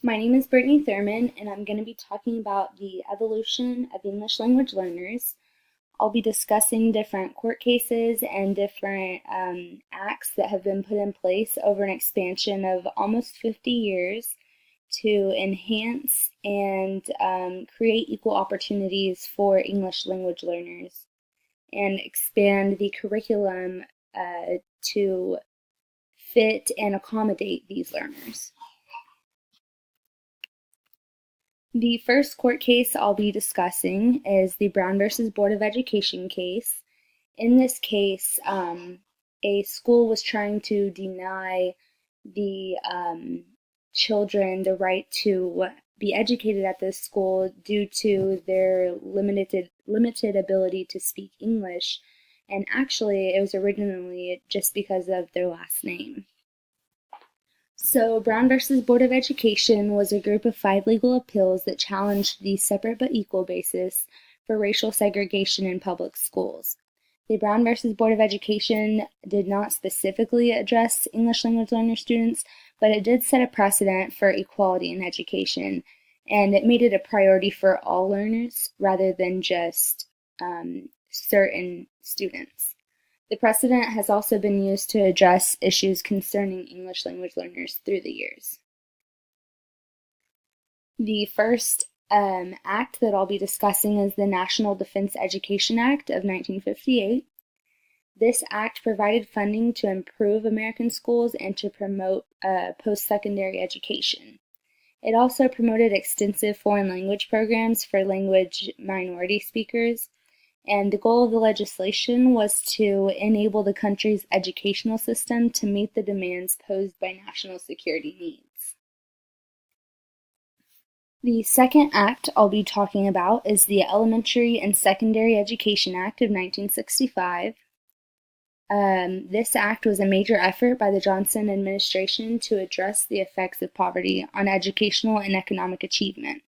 My name is Brittany Thurman, and I'm going to be talking about the evolution of English language learners. I'll be discussing different court cases and different acts that have been put in place over an expansion of almost 50 years to enhance and create equal opportunities for English language learners and expand the curriculum to fit and accommodate these learners. The first court case I'll be discussing is the Brown versus Board of Education case. In this case, a school was trying to deny the children the right to be educated at this school due to their limited ability to speak English, and actually it was originally just because of their last name. So, Brown versus Board of Education was a group of 5 legal appeals that challenged the separate but equal basis for racial segregation in public schools. The Brown versus Board of Education did not specifically address English language learner students, but it did set a precedent for equality in education, and it made it a priority for all learners rather than just certain students. The precedent has also been used to address issues concerning English language learners through the years. The first act that I'll be discussing is the National Defense Education Act of 1958. This act provided funding to improve American schools and to promote post-secondary education. It also promoted extensive foreign language programs for language minority speakers, and the goal of the legislation was to enable the country's educational system to meet the demands posed by national security needs. The second act I'll be talking about is the Elementary and Secondary Education Act of 1965. This act was a major effort by the Johnson administration to address the effects of poverty on educational and economic achievement.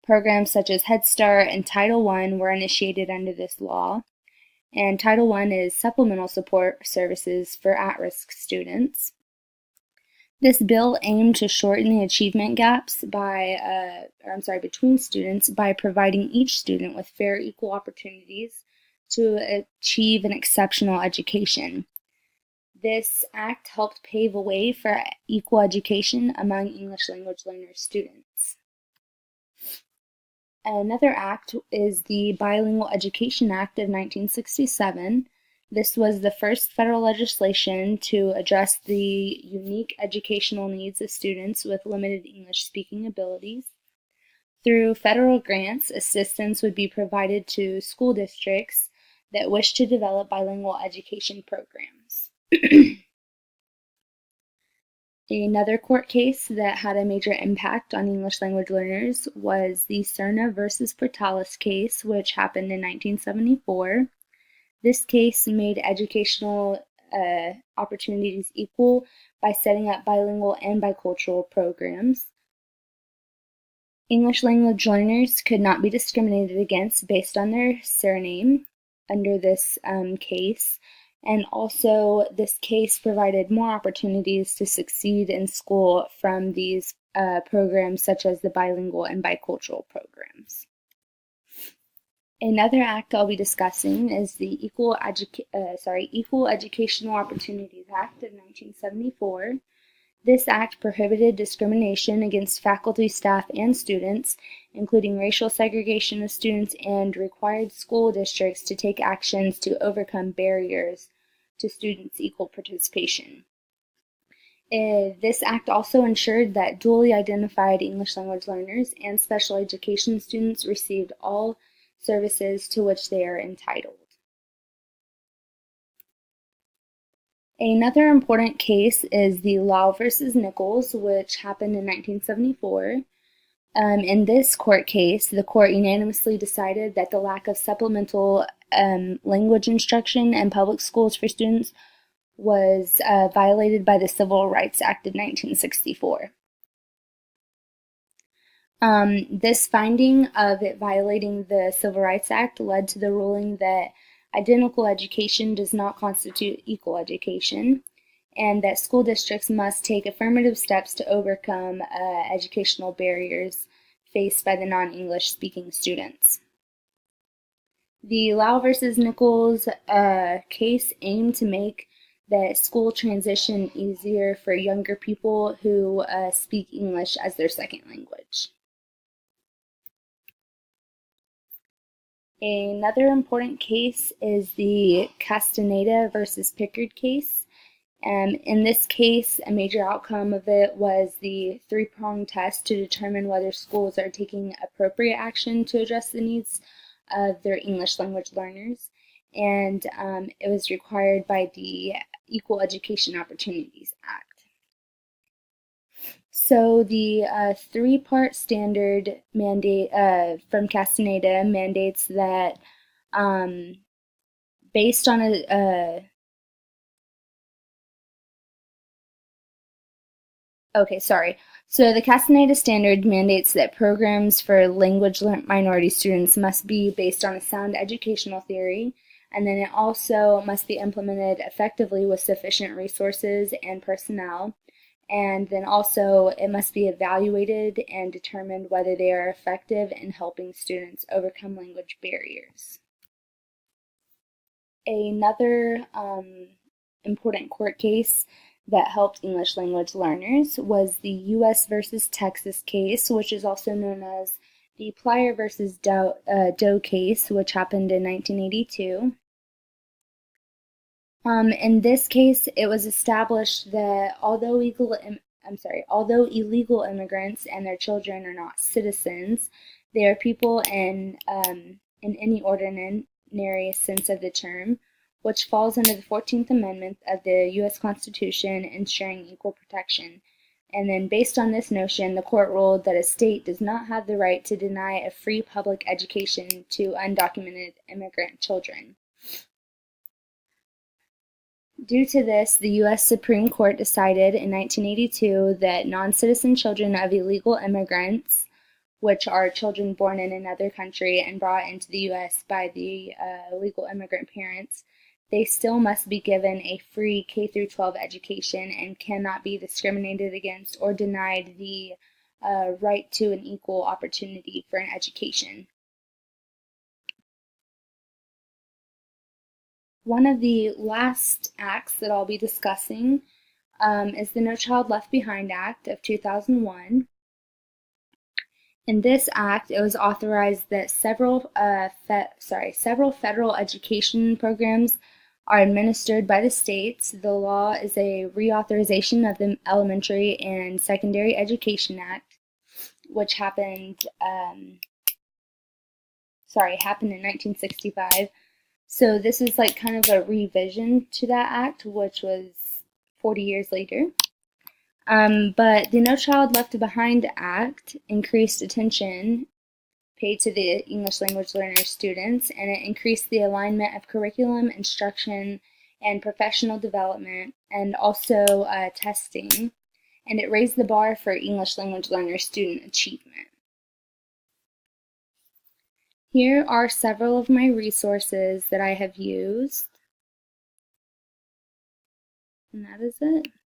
Programs such as Head Start and Title I were initiated under this law, and Title I is supplemental support services for at-risk students. This bill aimed to shorten the achievement gaps between students by providing each student with fair, equal opportunities to achieve an exceptional education. This act helped pave a way for equal education among English language learner students. Another act is the Bilingual Education Act of 1967. This was the first federal legislation to address the unique educational needs of students with limited English-speaking abilities. Through federal grants, assistance would be provided to school districts that wish to develop bilingual education programs. Another court case that had a major impact on English language learners was the Cerna versus Portales case, which happened in 1974. This case made educational opportunities equal by setting up bilingual and bicultural programs. English language learners could not be discriminated against based on their surname under this case. And also, this case provided more opportunities to succeed in school from these programs, such as the bilingual and bicultural programs. Another act I'll be discussing is the Equal Educational Opportunities Act of 1974. This act prohibited discrimination against faculty, staff, and students, including racial segregation of students, and required school districts to take actions to overcome barriers to students' equal participation. This act also ensured that dually identified English language learners and special education students received all services to which they are entitled. Another important case is the Lau versus Nichols, which happened in 1974. In this court case, the court unanimously decided that the lack of supplemental language instruction in public schools for students was violated by the Civil Rights Act of 1964. This finding of it violating the Civil Rights Act led to the ruling that identical education does not constitute equal education, and that school districts must take affirmative steps to overcome educational barriers faced by the non-English speaking students. The Lau versus Nichols case aimed to make the school transition easier for younger people who speak English as their second language. Another important case is the Castaneda versus Pickard case. In this case, a major outcome of it was the three-pronged test to determine whether schools are taking appropriate action to address the needs of their English language learners, and it was required by the Equal Education Opportunities Act. So the three-part standard mandate from Castaneda mandates that based on So the Castaneda Standard mandates that programs for language minority students must be based on a sound educational theory, and then it also must be implemented effectively with sufficient resources and personnel, and then also it must be evaluated and determined whether they are effective in helping students overcome language barriers. Another important court case that helped English language learners was the U.S. versus Texas case, which is also known as the Plyer versus Doe case, which happened in 1982. In this case, it was established that although illegal immigrants and their children are not citizens, they are people in any ordinary sense of the term, which falls under the 14th Amendment of the U.S. Constitution, ensuring equal protection. And then based on this notion, the court ruled that a state does not have the right to deny a free public education to undocumented immigrant children. Due to this, the U.S. Supreme Court decided in 1982 that non-citizen children of illegal immigrants, which are children born in another country and brought into the U.S. by the legal immigrant parents, they still must be given a free K-12 education and cannot be discriminated against or denied the right to an equal opportunity for an education. One of the last acts that I'll be discussing is the No Child Left Behind Act of 2001. In this act, it was authorized that several federal education programs are administered by the states. The law is a reauthorization of the Elementary and Secondary Education Act, which happened in 1965. So this is like kind of a revision to that act, which was 40 years later. But the No Child Left Behind Act increased attention paid to the English language learner students, and it increased the alignment of curriculum, instruction, and professional development, and also testing, and it raised the bar for English language learner student achievement. Here are several of my resources that I have used, and that is it.